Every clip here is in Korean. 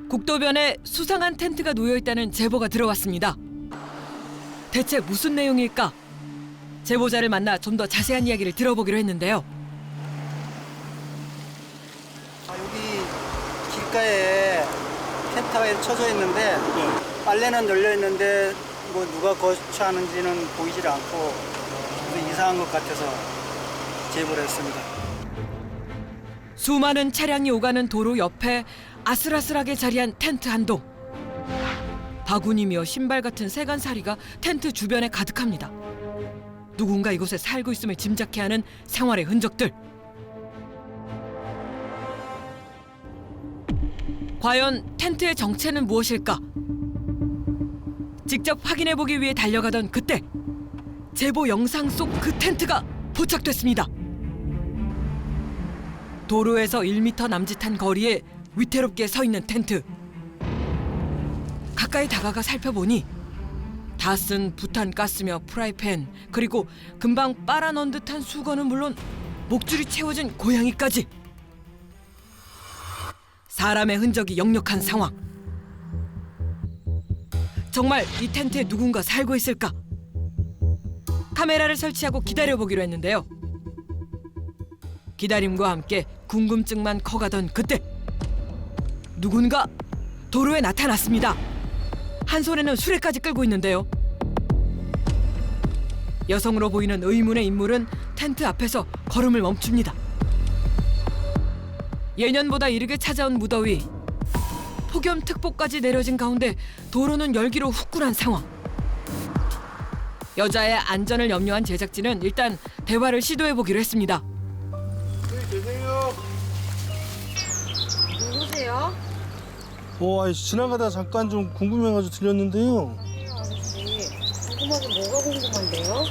국도변에 수상한 텐트가 놓여 있다는 제보가 들어왔습니다. 대체 무슨 내용일까? 제보자를 만나 좀 더 자세한 이야기를 들어보기로 했는데요. 여기 길가에 텐트가 쳐져 있는데 빨래는 널려 있는데 뭐 누가 거주하는지는 보이질 않고 그래서 이상한 것 같아서 제보를 했습니다. 수많은 차량이 오가는 도로 옆에 아슬아슬하게 자리한 텐트 한 동. 바구니며 신발 같은 세간살이가 텐트 주변에 가득합니다. 누군가 이곳에 살고 있음을 짐작케 하는 생활의 흔적들. 과연 텐트의 정체는 무엇일까? 직접 확인해보기 위해 달려가던 그때 제보 영상 속 그 텐트가 포착됐습니다. 도로에서 1m 남짓한 거리에 위태롭게 서 있는 텐트. 가까이 다가가 살펴보니 다 쓴 부탄가스며 프라이팬, 그리고 금방 빨아넣은 듯한 수건은 물론 목줄이 채워진 고양이까지. 사람의 흔적이 역력한 상황. 정말 이 텐트에 누군가 살고 있을까? 카메라를 설치하고 기다려보기로 했는데요. 기다림과 함께 궁금증만 커가던 그때 누군가 도로에 나타났습니다. 한 손에는 수레까지 끌고 있는데요. 여성으로 보이는 의문의 인물은 텐트 앞에서 걸음을 멈춥니다. 예년보다 이르게 찾아온 무더위. 폭염특보까지 내려진 가운데 도로는 열기로 후끈한 상황. 여자의 안전을 염려한 제작진은 일단 대화를 시도해보기로 했습니다. 계세요? 누구세요? 아저씨 지나가다 잠깐 좀 궁금해가지고 들렸는데요. 아저씨, 궁금하게 뭐가 궁금한데요?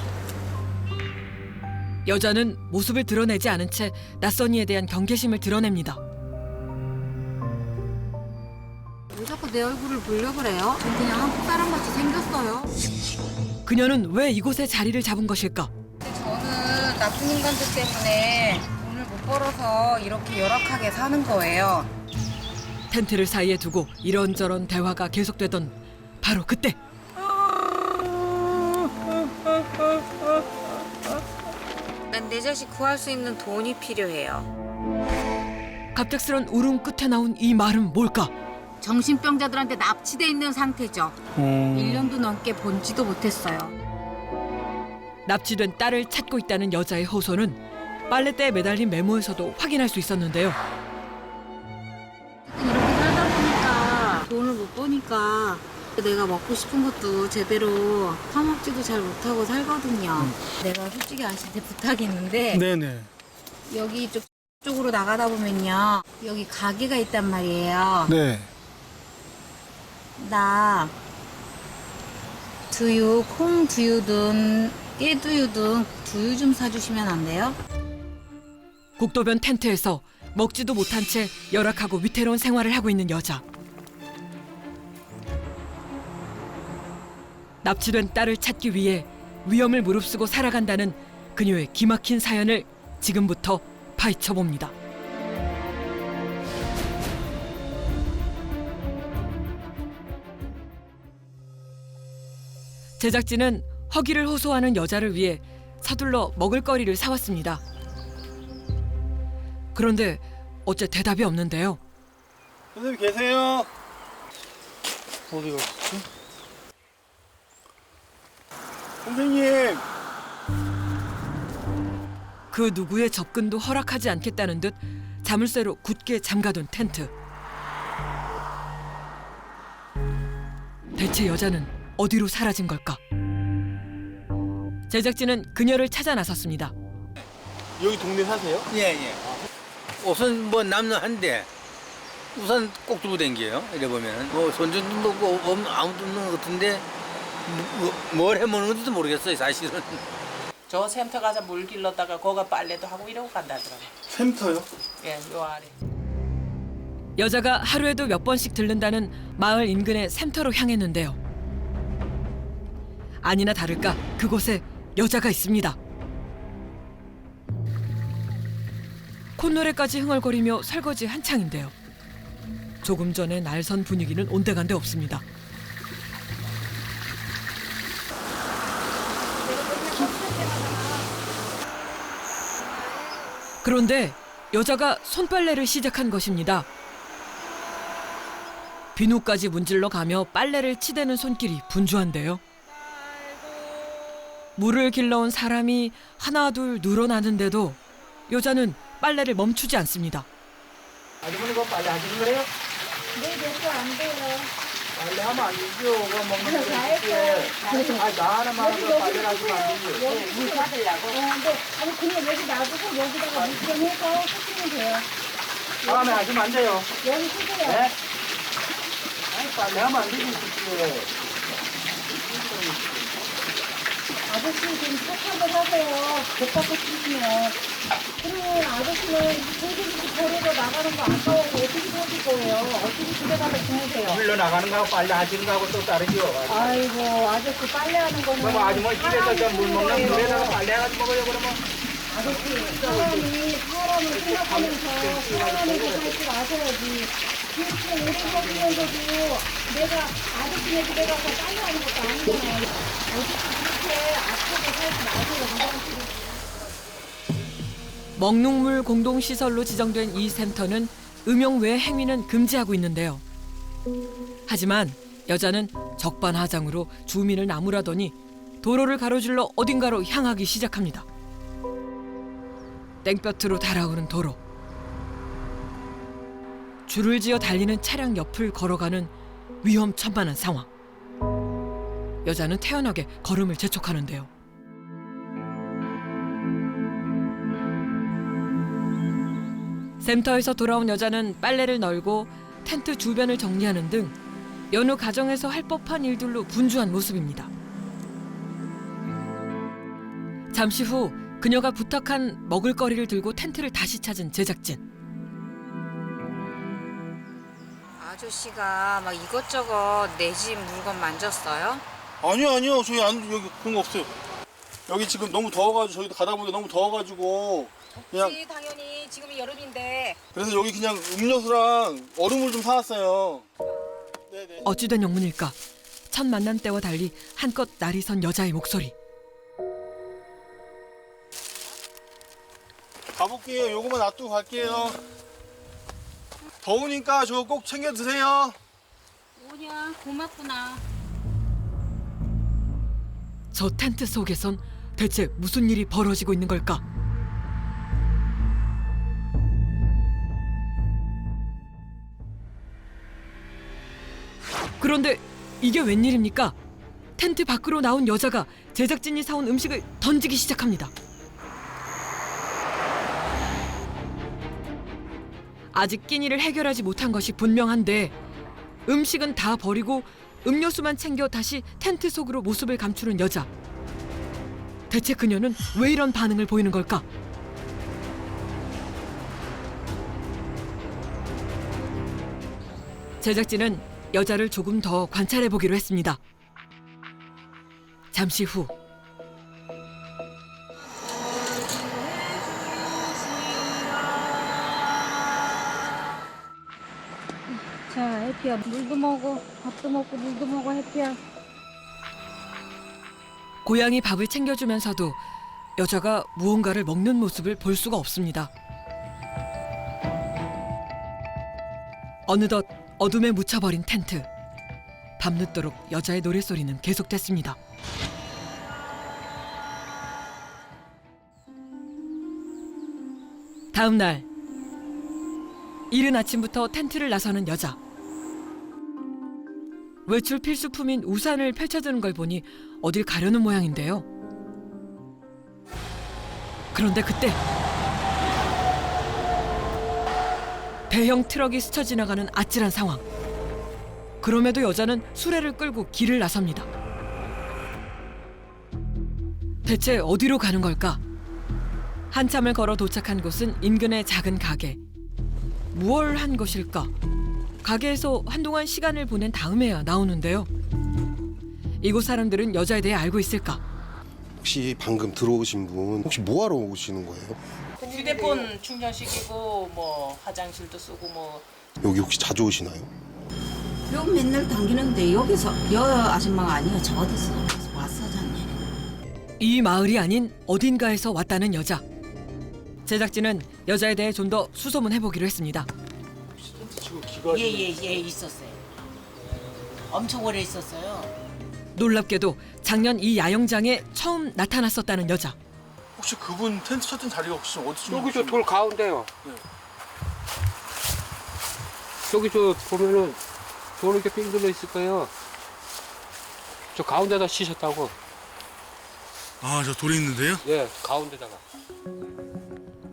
여자는 모습을 드러내지 않은 채 낯선 이에 대한 경계심을 드러냅니다. 왜 자꾸 내 얼굴을 보려고 그래요? 전 그냥 한국 사람같이 생겼어요. 그녀는 왜 이곳에 자리를 잡은 것일까? 저는 나쁜 인간들 때문에 돈을 못 벌어서 이렇게 열악하게 사는 거예요. 텐트를 사이에 두고 이런저런 대화가 계속되던 바로 그때 난 내 자식 구할 수 있는 돈이 필요해요. 갑작스런 울음 끝에 나온 이 말은 뭘까? 정신병자들한테 납치돼 있는 상태죠. 1년도 넘게 본지도 못했어요. 납치된 딸을 찾고 있다는 여자의 호소는 빨래대에 매달린 메모에서도 확인할 수 있었는데요. 이렇게 살다 보니까 돈을 못 버니까 내가 먹고 싶은 것도 제대로 사 먹지도 잘 못하고 살거든요. 내가 솔직히 아저씨한테 부탁이 있는데 네네. 여기 쪽으로 나가다 보면요. 여기 가게가 있단 말이에요. 네. 나 두유, 콩 두유든 깨두유든 두유 좀 사주시면 안 돼요? 국도변 텐트에서 먹지도 못한 채 열악하고 위태로운 생활을 하고 있는 여자. 납치된 딸을 찾기 위해 위험을 무릅쓰고 살아간다는 그녀의 기막힌 사연을 지금부터 파헤쳐봅니다. 제작진은 허기를 호소하는 여자를 위해 서둘러 먹을거리를 사왔습니다. 그런데 어째 대답이 없는데요. 선생님 계세요? 어디 갔지? 선생님! 그 누구의 접근도 허락하지 않겠다는 듯 자물쇠로 굳게 잠가둔 텐트. 대체 여자는 어디로 사라진 걸까? 제작진은 그녀를 찾아 나섰습니다. 여기 동네 사세요? 예. 우선 뭐 남는 한데 우선 꼭 두고 댕겨요. 이래 보면은 뭐 손전등도 없고 아무도 없는 것 같은데 뭘 해먹는 건지도 모르겠어요, 사실은. 저 샘터 가서 물 길렀다가 거가 빨래도 하고 이러고 간다더라고요. 샘터요? 예, 요 아래. 여자가 하루에도 몇 번씩 들른다는 마을 인근의 샘터로 향했는데요. 아니나 다를까 그곳에 여자가 있습니다. 콧노래까지 흥얼거리며 설거지 한창인데요. 조금 전에 날선 분위기는 온데간데 없습니다. 그런데 여자가 손빨래를 시작한 것입니다. 비누까지 문질러 가며 빨래를 치대는 손길이 분주한데요. 물을 길러온 사람이 하나 둘 늘어나는데도 여자는 빨래를 멈추지 않습니다. 아주머니 그거 빨래 하시는 거예요? 네, 몇개 안 돼요. 빨래 하면 안 되죠. 그거 먹는 거 이렇게. 아니 나 하나만 하고 빨래 하시면 안 되죠. 물 받으려고? 근데 아니 그냥 여기 놔두고 여기다가 물 좀 해서 섞이면 돼요. 다음에 하시면 안 돼요. 여기 쓰세요. 네? 아니 빨래 하면 안 되지. 그게. 아저씨 좀 착하게 하세요. 못 받고 쓰시면. 그러면 아저씨는 소금기 버리고 나가는 거 아까워서 어떻게 하실 거예요? 어떻게 집에 가서 주무세요? 물러 나가는 거하고 빨래 하시는 거하고 또 다르죠. 아이고 아저씨 빨래하는 거는 그럼 아주머니 집에서 저물 먹는 물에다가 빨래 해가지고 먹어요 그러면. 아저씨 사람을 생각하면서 사람에게 살줄 아셔야지. 그렇게 오래 먹으면서도 내가 아저씨네 집에 가서 빨래하는 것도 아니잖아요. 아저씨 그렇게 아프게 살지 마세요. 먹는물 공동시설로 지정된 이 센터는 음용 외 행위는 금지하고 있는데요. 하지만 여자는 적반하장으로 주민을 나무라더니 도로를 가로질러 어딘가로 향하기 시작합니다. 땡볕으로 달아오는 도로. 줄을 지어 달리는 차량 옆을 걸어가는 위험천만한 상황. 여자는 태연하게 걸음을 재촉하는데요. 센터에서 돌아온 여자는 빨래를 널고 텐트 주변을 정리하는 등 여느 가정에서 할 법한 일들로 분주한 모습입니다. 잠시 후 그녀가 부탁한 먹을거리를 들고 텐트를 다시 찾은 제작진. 아저씨가 막 이것저것 내 집 물건 만졌어요? 아니요 저희 안 여기 그런 거 없어요. 여기 지금 너무 더워가지고 저희도 가다 보니까 너무 더워가지고 그냥 당연히 지금이 여름인데. 그래서 여기 그냥 음료수랑 얼음물 좀 사왔어요. 네네. 어찌된 영문일까? 첫 만남 때와 달리 한껏 날이 선 여자의 목소리. 가볼게요. 요거만 놔두고 갈게요. 더우니까 저거 꼭 챙겨 드세요. 뭐냐 고맙구나. 저 텐트 속에선 대체 무슨 일이 벌어지고 있는 걸까? 그런데 이게 웬일입니까? 텐트 밖으로 나온 여자가 제작진이 사온 음식을 던지기 시작합니다. 아직 끼니를 해결하지 못한 것이 분명한데 음식은 다 버리고 음료수만 챙겨 다시 텐트 속으로 모습을 감추는 여자. 대체 그녀는 왜 이런 반응을 보이는 걸까? 제작진은 여자를 조금 더 관찰해 보기로 했습니다. 잠시 후 자 해피야 물도 먹어 밥도 먹고 물도 먹어 해피야. 고양이 밥을 챙겨주면서도 여자가 무언가를 먹는 모습을 볼 수가 없습니다. 어느덧 어둠에 묻혀버린 텐트. 밤늦도록 여자의 노랫소리는 계속됐습니다. 다음 날 이른 아침부터 텐트를 나서는 여자. 외출 필수품인 우산을 펼쳐두는 걸 보니 어딜 가려는 모양인데요. 그런데 그때 대형 트럭이 스쳐 지나가는 아찔한 상황. 그럼에도 여자는 수레를 끌고 길을 나섭니다. 대체 어디로 가는 걸까? 한참을 걸어 도착한 곳은 인근의 작은 가게. 무얼 한 것일까? 가게에서 한동안 시간을 보낸 다음에야 나오는데요. 이곳 사람들은 여자에 대해 알고 있을까? 혹시 방금 들어오신 분 혹시 뭐 하러 오시는 거예요? 휴대폰 충전시키고 뭐 화장실도 쓰고 뭐 여기 혹시 자주 오시나요? 여기 맨날 당기는데 여기서 여 아줌마가 아니야 저 어디서 왔어잖니. 이 마을이 아닌 어딘가에서 왔다는 여자. 제작진은 여자에 대해 좀 더 수소문해보기로 했습니다. 지금 기가 예, 있었어요. 엄청 오래 있었어요. 놀랍게도 작년 이 야영장에 처음 나타났었다는 여자. 혹시 그분 텐트 쳤던 자리가 혹시 어디쯤? 여기 저 돌 가운데요. 네. 저기 저 보면은 돌 이렇게 삥 둘러 있을 거예요. 저 가운데다 치셨다고. 아, 저 돌이 있는데요? 예, 가운데다가.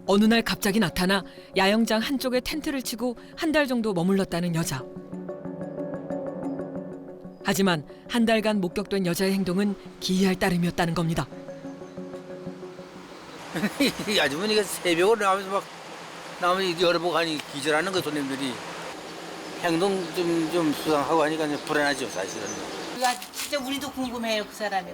어느 날 갑자기 나타나 야영장 한쪽에 텐트를 치고 한 달 정도 머물렀다는 여자. 하지만 한 달간 목격된 여자의 행동은 기이할 따름이었다는 겁니다. 이 아주머니가 새벽으로 나오면서 막 나오면 열어보고 하니 기절하는 거 손님들이 행동 좀 수상하고 하니까 이제 불안하죠 사실은. 진짜 우리도 궁금해요 그 사람이.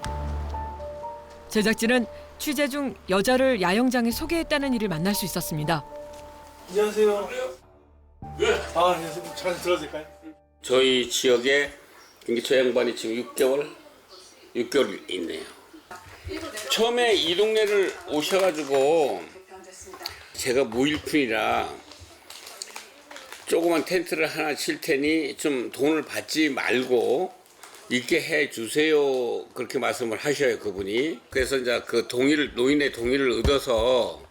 제작진은 취재 중 여자를 야영장에 소개했다는 이를 만날 수 있었습니다. 안녕하세요. 네. 아, 안녕하세요. 잘 들어도 될까요? 저희 지역에 저 양반이 지금 6개월 있네요. 처음에 이 동네를 오셔가지고 제가 무일푼이라 조그만 텐트를 하나 칠 테니 좀 돈을 받지 말고 있게 해 주세요 그렇게 말씀을 하셔요 그분이. 그래서 이제 그 노인의 동의를 얻어서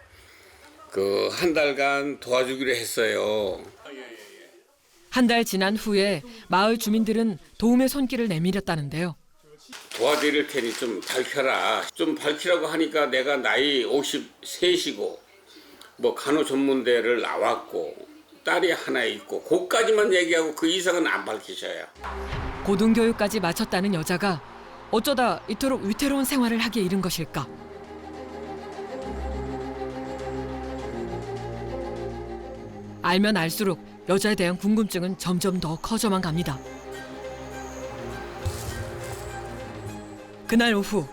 그 한 달간 도와주기로 했어요. 한 달 지난 후에 마을 주민들은 도움의 손길을 내밀었다는데요. 도와드릴 테니 좀 밝혀라. 좀 밝히라고 하니까 내가 나이 53이고 뭐 간호전문대를 나왔고 딸이 하나 있고 그까지만 얘기하고 그 이상은 안 밝히셔요. 고등교육까지 마쳤다는 여자가 어쩌다 이토록 위태로운 생활을 하기에 이른 것일까? 알면 알수록 여자에 대한 궁금증은 점점 더 커져만 갑니다. 그날 오후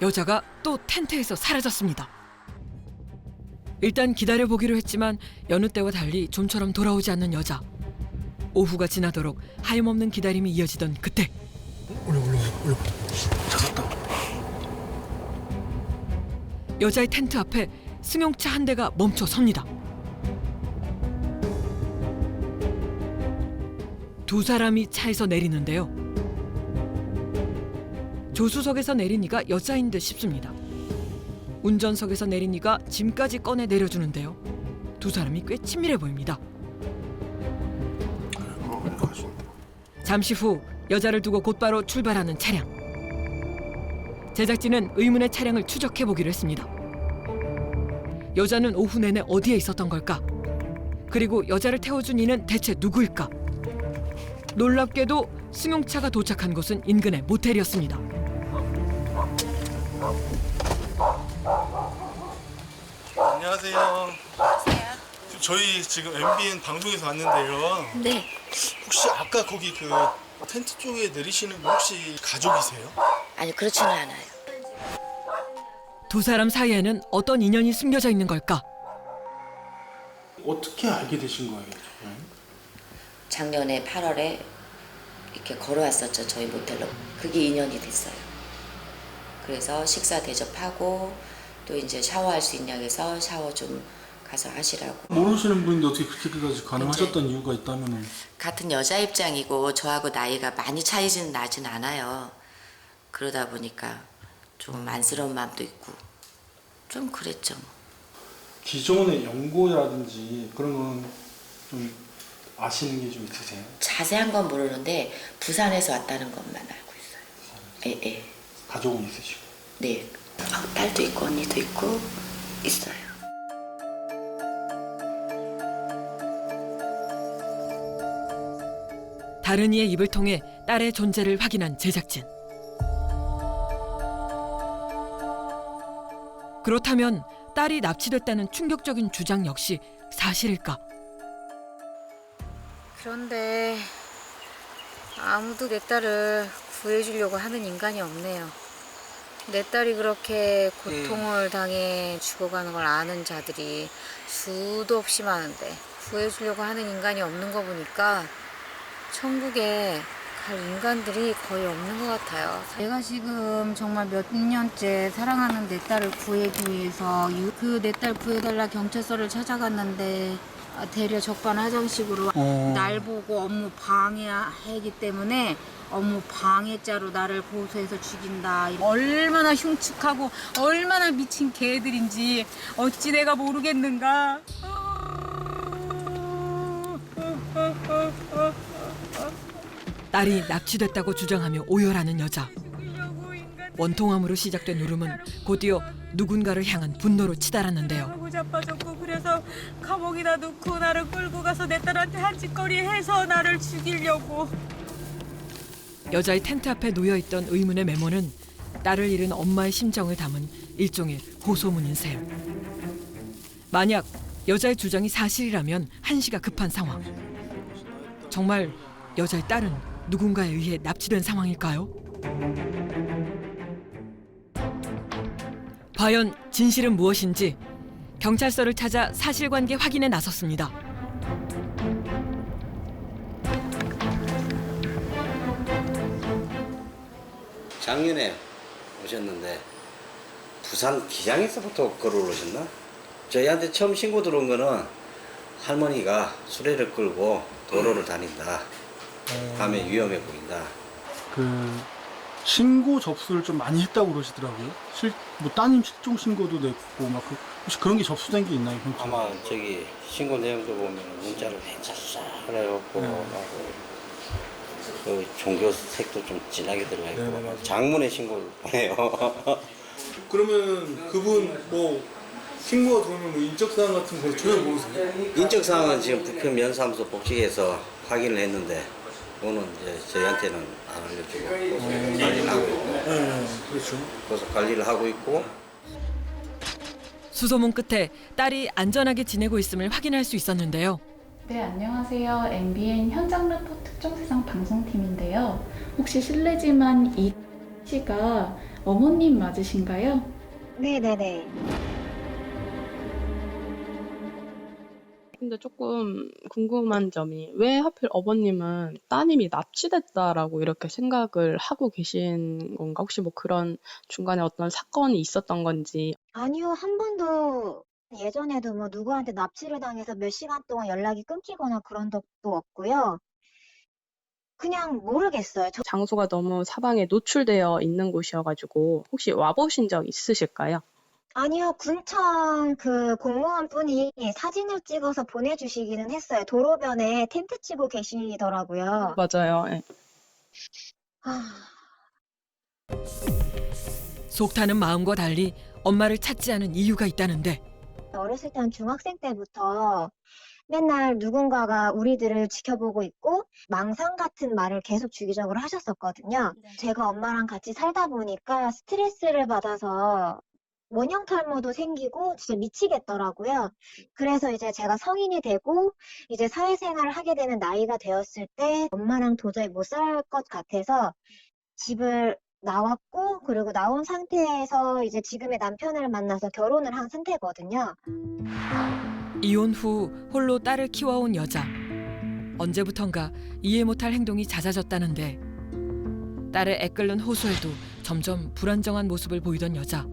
여자가 또 텐트에서 사라졌습니다. 일단 기다려보기로 했지만 여느 때와 달리 좀처럼 돌아오지 않는 여자. 오후가 지나도록 하염없는 기다림이 이어지던 그때 올려. 찾았다. 여자의 텐트 앞에 승용차 한 대가 멈춰 섭니다. 두 사람이 차에서 내리는데요. 조수석에서 내린 이가 여자인 듯 싶습니다. 운전석에서 내린 이가 짐까지 꺼내 내려주는데요. 두 사람이 꽤 친밀해 보입니다. 잠시 후 여자를 두고 곧바로 출발하는 차량. 제작진은 의문의 차량을 추적해 보기로 했습니다. 여자는 오후 내내 어디에 있었던 걸까? 그리고 여자를 태워준 이는 대체 누구일까? 놀랍게도 승용차가 도착한 곳은 인근의 모텔이었습니다. 안녕하세요. 저희 지금 MBN 방송에서 왔는데요. 네. 혹시 아까 거기 그 텐트 쪽에 내리시는 분 혹시 가족이세요? 아니 그렇지는 않아요. 두 사람 사이에는 어떤 인연이 숨겨져 있는 걸까? 어떻게 알게 되신 거예요? 작년에 8월에 이렇게 걸어왔었죠 저희 모텔로. 그게 인연이 됐어요. 그래서 식사 대접하고 또 이제 샤워할 수 있냐고 해서 샤워 좀 가서 하시라고. 모르시는 분인데 어떻게 그렇게까지 가능하셨던 이유가 있다면은? 같은 여자 입장이고 저하고 나이가 많이 차이는 나진 않아요. 그러다 보니까 좀 안쓰러운 마음도 있고 좀 그랬죠. 기존의 연고라든지 그런 건 좀 아시는 게 좀 있으세요? 자세한 건 모르는데 부산에서 왔다는 것만 알고 있어요. 예. 가족은 있으시고? 네. 딸도 있고 언니도 있고 있어요. 다른 이의 입을 통해 딸의 존재를 확인한 제작진. 그렇다면 딸이 납치됐다는 충격적인 주장 역시 사실일까? 그런데 아무도 내 딸을 구해주려고 하는 인간이 없네요. 내 딸이 그렇게 고통을 당해 죽어가는 걸 아는 자들이 수도 없이 많은데 구해주려고 하는 인간이 없는 거 보니까 천국에 갈 인간들이 거의 없는 것 같아요. 내가 지금 정말 몇 년째 사랑하는 내 딸을 구하기 위해서 그 내 딸 구해달라 경찰서를 찾아갔는데 대려 적반하장식으로 날 보고 업무 방해하기 때문에 업무 방해죄로 나를 고소해서 죽인다. 얼마나 흉측하고 얼마나 미친 개들인지 어찌 내가 모르겠는가. 딸이 납치됐다고 주장하며 오열하는 여자. 원통함으로 시작된 울음은 곧이어 누군가를 향한 분노로 치달았는데요. 너무 자빠졌고 그래서 감옥에다 놓고 나를 끌고 가서 내 딸한테 한 짓거리 해서 나를 죽이려고. 여자의 텐트 앞에 놓여있던 의문의 메모는 딸을 잃은 엄마의 심정을 담은 일종의 고소문인 셈. 만약 여자의 주장이 사실이라면 한시가 급한 상황. 정말 여자의 딸은 누군가에 의해 납치된 상황일까요? 과연 진실은 무엇인지 경찰서를 찾아 사실관계 확인에 나섰습니다. 작년에 오셨는데 부산 기장에서부터 걸어오셨나? 저희한테 처음 신고 들어온 거는 할머니가 수레를 끌고 도로를 다닌다. 밤에 위험해 보인다. 그 신고 접수를 좀 많이 했다고 그러시더라고요. 뭐 따님 실종 신고도 냈고 막 혹시 그런 게 접수된 게 있나요? 경찰? 아마 저기 신고 내용도 보면 문자를 괜찮았어 그래갖고 그 종교색도 좀 진하게 들어가 있고 네네, 장문의 신고를 보내요. 그러면 그분 뭐 신고가 들어오면 뭐 인적사항 같은 거 전혀 모르세요? 인적사항은 지금 부평 면사무소 복직에서 확인을 했는데 그거는 이제 저희한테는 안 알려주고 고소 관리를 하고 있고 그렇죠. 고소 관리를 하고 있고 수소문 끝에 딸이 안전하게 지내고 있음을 확인할 수 있었는데요. 네, 안녕하세요. MBN 현장 리포트 특정세상 방송팀인데요. 혹시 실례지만 이 씨가 어머님 맞으신가요? 네네네. 근데 조금 궁금한 점이 왜 하필 어머님은 따님이 납치됐다라고 이렇게 생각을 하고 계신 건가? 혹시 뭐 그런 중간에 어떤 사건이 있었던 건지. 아니요, 한 번도 예전에도 뭐 누구한테 납치를 당해서 몇 시간 동안 연락이 끊기거나 그런 적도 없고요. 그냥 모르겠어요. 장소가 너무 사방에 노출되어 있는 곳이어가지고 혹시 와보신 적 있으실까요? 아니요, 군청 그 공무원 분이 사진을 찍어서 보내주시기는 했어요. 도로변에 텐트 치고 계시더라고요. 맞아요. 예. 속 타는 마음과 달리 엄마를 찾지 않은 이유가 있다는데 어렸을 때 한 중학생 때부터 맨날 누군가가 우리들을 지켜보고 있고 망상 같은 말을 계속 주기적으로 하셨었거든요. 제가 엄마랑 같이 살다 보니까 스트레스를 받아서 원형 탈모도 생기고 진짜 미치겠더라고요. 그래서 이제 제가 성인이 되고 이제 사회생활을 하게 되는 나이가 되었을 때 엄마랑 도저히 못 살 것 같아서 집을 나왔고 그리고 나온 상태에서 이제 지금의 남편을 만나서 결혼을 한 상태거든요. 이혼 후 홀로 딸을 키워온 여자. 언제부턴가 이해 못할 행동이 잦아졌다는데 딸의 애끓는 호소에도 점점 불안정한 모습을 보이던 여자.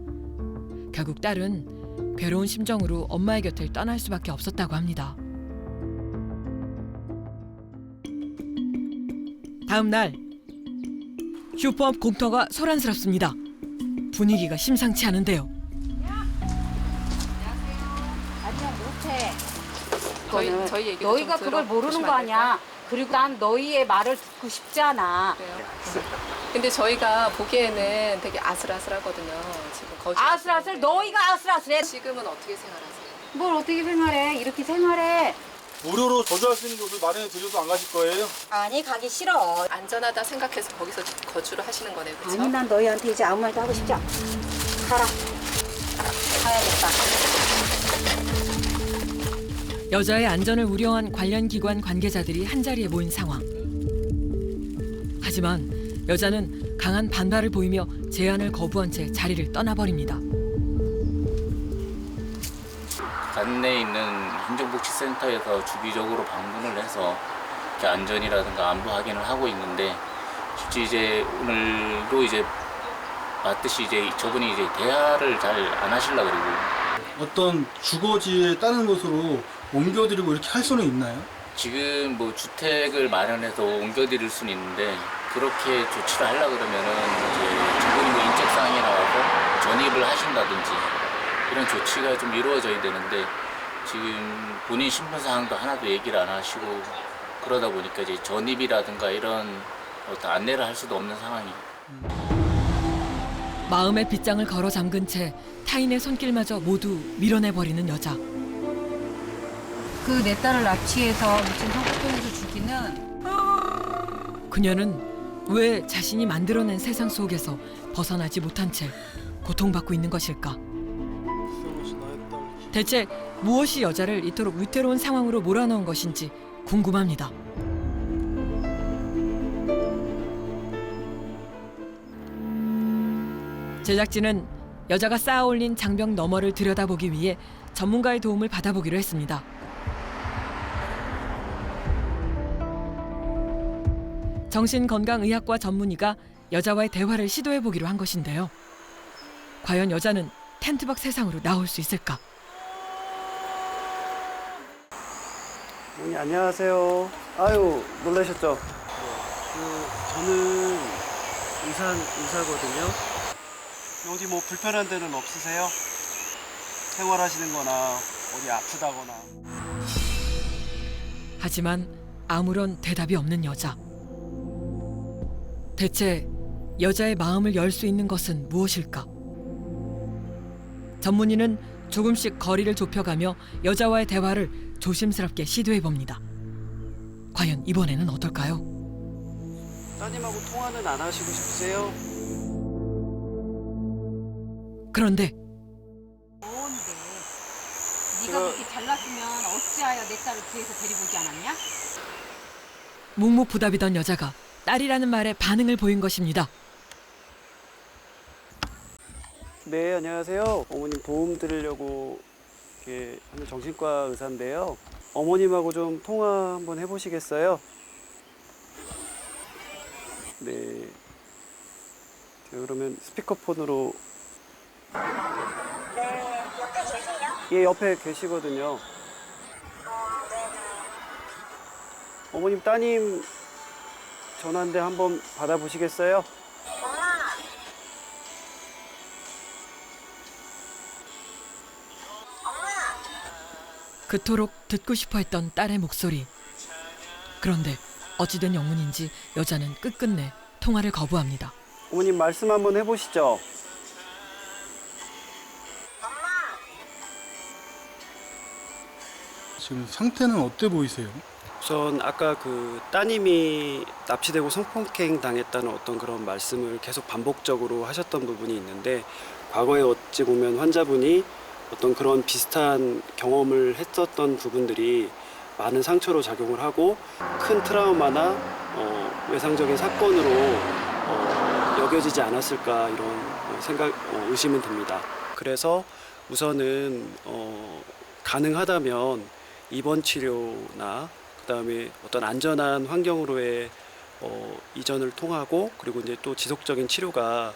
결국 딸은 괴로운 심정으로 엄마의 곁을 떠날 수밖에 없었다고 합니다. 다음 날 슈퍼업 공터가 소란스럽습니다. 분위기가 심상치 않은데요. 아니야, 못해. 저희 얘기도 너희가 좀 그걸 모르는 거 아니야. 그리고 난 너희의 말을 듣고 싶지 않아. 근데 저희가 보기에는 되게 아슬아슬하거든요. 지금 아슬아슬? 너희가 아슬아슬해. 지금은 어떻게 생활하세요? 뭘 어떻게 생활해? 이렇게 생활해. 무료로 거주할 수 있는 곳을 마련해 드려도 안 가실 거예요? 아니, 가기 싫어. 안전하다 생각해서 거기서 거주를 하시는 거네요, 그렇죠? 아니, 난 너희한테 이제 아무 말도 하고 싶지 않아. 가라. 가야겠다. 여자의 안전을 우려한 관련 기관 관계자들이 한자리에 모인 상황. 하지만 여자는 강한 반발을 보이며 제안을 거부한 채 자리를 떠나버립니다. 관내에 있는 행정복지센터에서 주기적으로 방문을 해서 이렇게 안전이라든가 안부 확인을 하고 있는데 실제 이제 오늘도 이제 맞듯이 이제 저분이 이제 대화를 잘 안 하시려고 그러고 어떤 주거지에 다른 곳으로 옮겨드리고 이렇게 할 수는 있나요? 지금 뭐 주택을 마련해서 옮겨드릴 수는 있는데 그렇게 조치를 하려고 그러면은 이제 저분이 뭐 인적사항이 나와서 전입을 하신다든지 이런 조치가 좀 이루어져야 되는데 지금 본인 신분사항도 하나도 얘기를 안 하시고 그러다 보니까 이제 전입이라든가 이런 어떤 안내를 할 수도 없는 상황이. 마음의 빗장을 걸어 잠근 채 타인의 손길마저 모두 밀어내버리는 여자. 그 내 딸을 납치해서 미친 성폭행으로 죽이는 그녀는 왜 자신이 만들어낸 세상 속에서 벗어나지 못한 채 고통받고 있는 것일까? 대체 무엇이 여자를 이토록 위태로운 상황으로 몰아넣은 것인지 궁금합니다. 제작진은 여자가 쌓아올린 장벽 너머를 들여다보기 위해 전문가의 도움을 받아보기로 했습니다. 정신건강의학과 전문의가 여자와의 대화를 시도해보기로 한 것인데요. 과연 여자는 텐트 밖 세상으로 나올 수 있을까? 어머니 안녕하세요. 아유 놀라셨죠? 저는 의사거든요. 어디 뭐 불편한 데는 없으세요? 생활하시는 거나 어디 아프다거나. 하지만 아무런 대답이 없는 여자. 대체 여자의 마음을 열 수 있는 것은 무엇일까? 전문의는 조금씩 거리를 좁혀가며 여자와의 대화를 조심스럽게 시도해봅니다. 과연 이번에는 어떨까요? 따님하고 통화는 안 하시고 싶으세요? 그런데 뭔데? 네가 그렇게 잘났으면 어찌하여 내 딸을 뒤에서 데리고 오지 않았냐? 묵묵부답이던 여자가 딸이라는 말에 반응을 보인 것입니다. 네 안녕하세요. 어머님 도움 드리려고 이렇게 하는 정신과 의사인데요. 어머님하고 좀 통화 한번 해보시겠어요? 네. 자, 그러면 스피커폰으로. 네, 옆에 계세요? 예, 옆에 계시거든요. 어머님 따님 전화인데 한번 받아보시겠어요? 그토록 듣고 싶어 했던 딸의 목소리. 그런데 어찌된 영문인지 여자는 끝끝내 통화를 거부합니다. 어머님 말씀 한번 해보시죠. 지금 상태는 어때 보이세요? 우선 아까 그 따님이 납치되고 성폭행 당했다는 어떤 그런 말씀을 계속 반복적으로 하셨던 부분이 있는데 과거에 어찌 보면 환자분이 어떤 그런 비슷한 경험을 했었던 부분들이 많은 상처로 작용을 하고 큰 트라우마나 외상적인 사건으로 여겨지지 않았을까 이런 의심은 듭니다. 그래서 우선은 가능하다면 입원 치료나 그다음에 어떤 안전한 환경으로의 이전을 통하고 그리고 이제 또 지속적인 치료가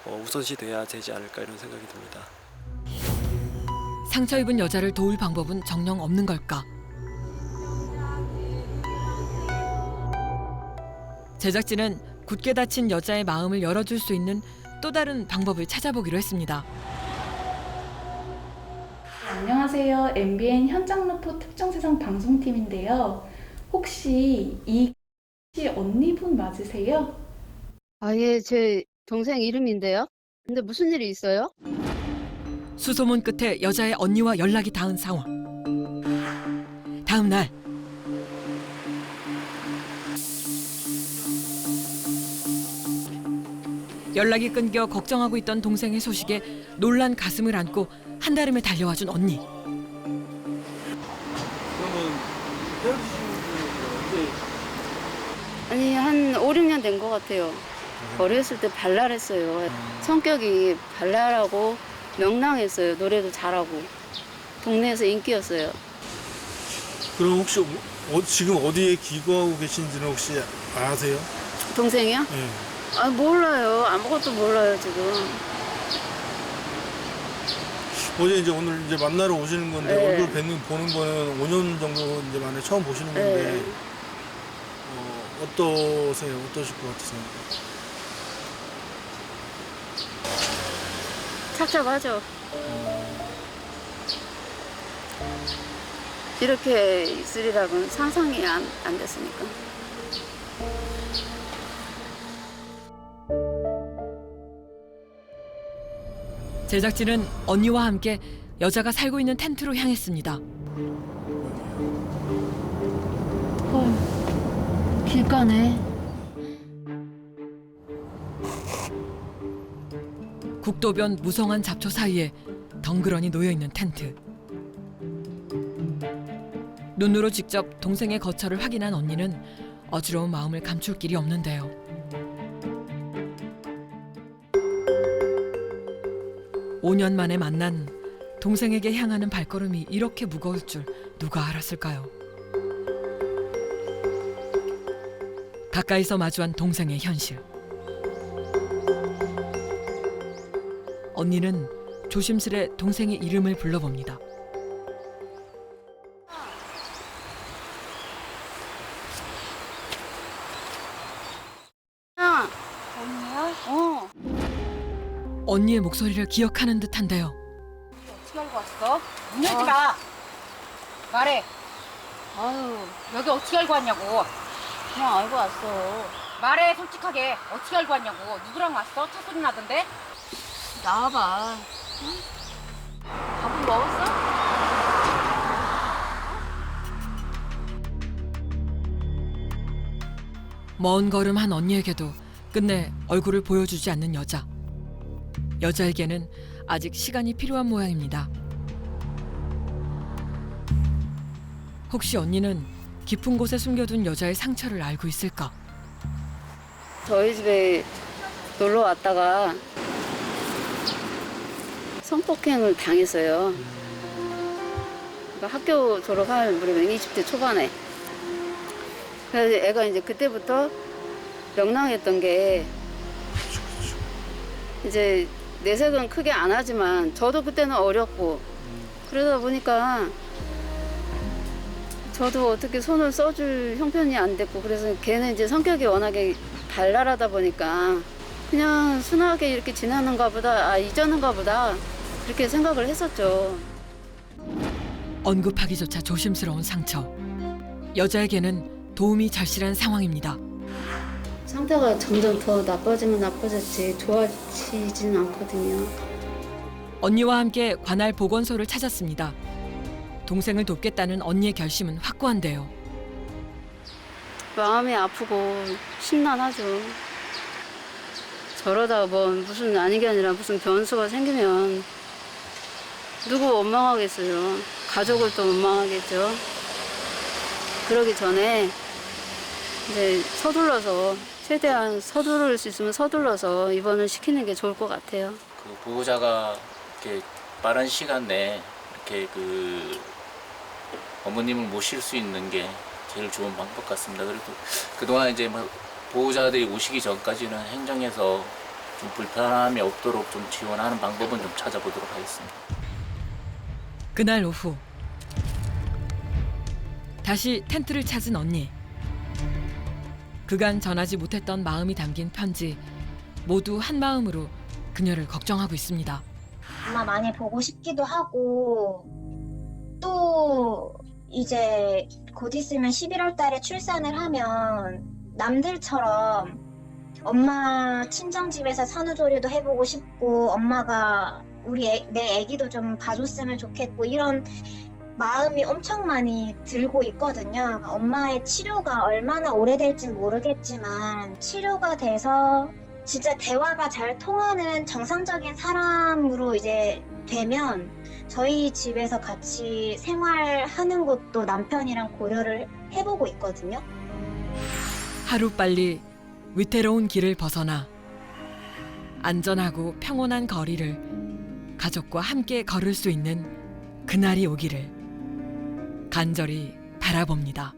우선시 돼야 되지 않을까 이런 생각이 듭니다. 상처 입은 여자를 도울 방법은 정녕 없는 걸까? 제작진은 굳게 닫힌 여자의 마음을 열어줄 수 있는 또 다른 방법을 찾아보기로 했습니다. 안녕하세요. MBN 현장 루포 특정세상 방송팀인데요. 혹시 이 언니분 맞으세요? 아, 예, 제 동생 이름인데요. 근데 무슨 일이 있어요? 수소문 끝에 여자의 언니와 연락이 닿은 상황. 다음 날 연락이 끊겨 걱정하고 있던 동생의 소식에 놀란 가슴을 안고 한달음에 달려와준 언니. 그러면 헤어지신 지 언제? 아니, 한 5, 6년 된 것 같아요. 거리했을 때 발랄했어요. 성격이 발랄하고 명랑했어요. 노래도 잘하고 동네에서 인기였어요. 그럼 혹시 지금 어디에 기거하고 계신지는 혹시 아세요? 동생이요? 네. 아 몰라요. 아무것도 몰라요 지금. 어제 이제 오늘 이제 만나러 오시는 건데 네. 얼굴 보는 거는 5년 정도 이제 만에 처음 보시는 건데 네. 어떠세요? 어떠실 것 같으세요? 착잡하죠. 이렇게 있으리라고는 상상이 안 됐으니까. 제작진은 언니와 함께 여자가 살고 있는 텐트로 향했습니다. 길가네. 국도변 무성한 잡초 사이에 덩그러니 놓여있는 텐트. 눈으로 직접 동생의 거처를 확인한 언니는 어지러운 마음을 감출 길이 없는데요. (5년) 만에 만난 동생에게 향하는 발걸음이 이렇게 무거울 줄 누가 알았을까요? 가까이서 마주한 동생의 현실. 언니는 조심스레 동생의 이름을 불러봅니다. 언니야? 어. 언니의 목소리를 기억하는 듯한데요. 어떻게 알고 왔어? 문 열지 마. 말해. 아유, 여기 어떻게 알고 왔냐고. 그냥 알고 왔어. 말해, 솔직하게. 어떻게 알고 왔냐고. 누구랑 왔어? 차 소리 나던데? 나와봐. 응? 밥은 먹었어? 먼 걸음한 언니에게도 끝내 얼굴을 보여주지 않는 여자. 여자에게는 아직 시간이 필요한 모양입니다. 혹시 언니는 깊은 곳에 숨겨둔 여자의 상처를 알고 있을까? 저희 집에 놀러 왔다가 성폭행을 당했어요. 그러니까 학교 졸업할 무렵에 20대 초반에. 그래서 애가 이제 그때부터 명랑했던 게 이제 내색은 크게 안 하지만 저도 그때는 어렸고 그러다 보니까 저도 어떻게 손을 써줄 형편이 안 됐고 그래서 걔는 이제 성격이 워낙에 발랄하다 보니까 그냥 순하게 이렇게 지나는가 보다, 아 이전인가 보다 그렇게 생각을 했었죠. 언급하기조차 조심스러운 상처. 여자에게는 도움이 절실한 상황입니다. 상태가 점점 더 나빠지면 나빠졌지 좋아지지는 않거든요. 언니와 함께 관할 보건소를 찾았습니다. 동생을 돕겠다는 언니의 결심은 확고한데요. 마음이 아프고 심란하죠. 저러다가 뭐 무슨 아닌 게 아니라 무슨 변수가 생기면 누구 원망하겠어요. 가족을 또 원망하겠죠. 그러기 전에 이제 서둘러서 최대한 서두를 수 있으면 서둘러서 입원을 시키는 게 좋을 것 같아요. 그 보호자가 이렇게 빠른 시간 내에 이렇게 그 어머님을 모실 수 있는 게 제일 좋은 방법 같습니다. 그래도 그동안 이제 뭐 보호자들이 오시기 전까지는 행정에서 좀 불편함이 없도록 좀 지원하는 방법은 좀 찾아보도록 하겠습니다. 그날 오후 다시 텐트를 찾은 언니. 그간 전하지 못했던 마음이 담긴 편지. 모두 한 마음으로 그녀를 걱정하고 있습니다. 엄마 많이 보고 싶기도 하고 또 이제 곧 있으면 11월 달에 출산을 하면 남들처럼 엄마 친정집에서 산후조리도 해보고 싶고 엄마가 내 애기도 좀 봐줬으면 좋겠고 이런 마음이 엄청 많이 들고 있거든요. 엄마의 치료가 얼마나 오래될지 모르겠지만 치료가 돼서 진짜 대화가 잘 통하는 정상적인 사람으로 이제 되면 저희 집에서 같이 생활하는 것도 남편이랑 고려를 해보고 있거든요. 하루빨리 위태로운 길을 벗어나 안전하고 평온한 거리를 가족과 함께 걸을 수 있는 그날이 오기를 간절히 바라봅니다.